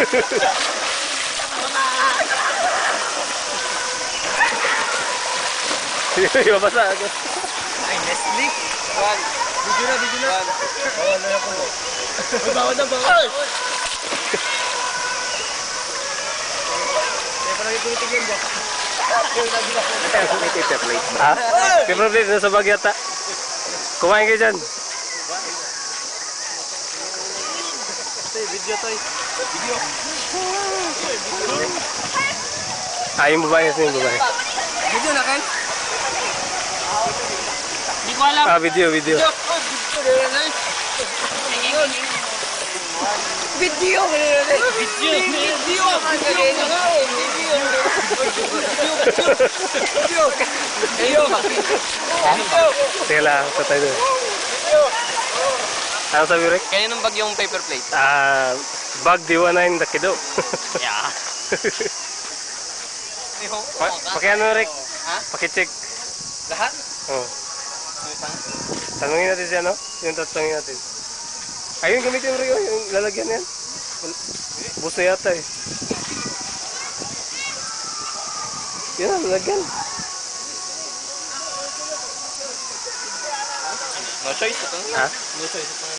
Hindi mabasa ako. Ay, Nestle. One. Video na. Bawal na ako. Bawal na. Parang itulitig yan ba? Paper plate. Ha? Paper plate na sa bag yata. Kumain kayo dyan. Video to. Video. Yung babae kasi yung babae. Video na, Ken? Hindi ko alam. Video. Video. Sige lang, patay doon. Ano sabi, Rick? Kaya nung bag yung paper plate? Bag diwa na yung dakido. Yeah. Pakiano, Rick? Ha? Pakicheck. Lahat? Oh. Tanungin natin siya, no? Yung tatanungin natin. Ayun, gamitin mo rin yung lalagyan yan. Buso yata eh. Yan, lalagyan. No choice ito. Ha? No choice ito.